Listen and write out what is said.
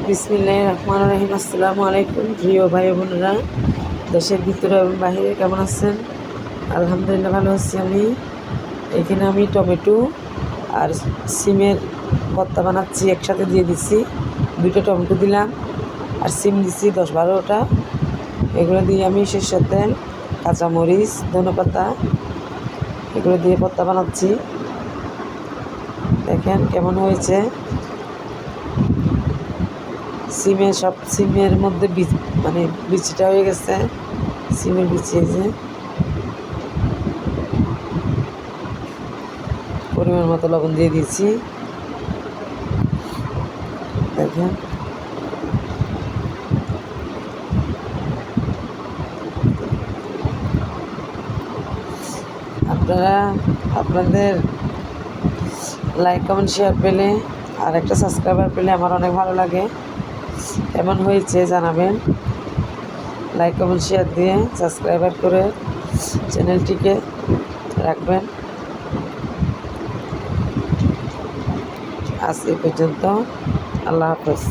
বিসমিল্লাহির রহমানির রহিম। আসসালামু আলাইকুম প্রিয় ভাই বোনেরা, দেশের ভিতরে এবং বাহিরে কেমন আছেন? আলহামদুলিল্লাহ ভালো আছি আমি। এখানে আমি টমেটো আর সিমের ভর্তা বানাচ্ছি, একসাথে দিয়ে দিচ্ছি। 2টা টমেটো দিলাম আর সিম দিচ্ছি 10-12টা। এগুলো দিয়ে আমি সরষের তেল, কাঁচামরিচ, ধনেপাতা এগুলো দিয়ে ভর্তা বানাচ্ছি। দেখেন কেমন হয়েছে। সিমের মধ্যে বিচিটা হয়ে গেছে, সিমের বিচি। যে পরিমাণ মতো লবণ দিয়ে দিয়েছি। দেখেন আপনাদের লাইক কমেন্ট শেয়ার পেলে আর একটা সাবস্ক্রাইবার পেলে আমার অনেক ভালো লাগে। কেমন হয়েছে জানাবেন। লাইক কমেন্ট শেয়ার দিয়ে সাবস্ক্রাইবার করে চ্যানেলটিকে রাখবেন। আজ এই পর্যন্ত। আল্লাহ হাফেজ।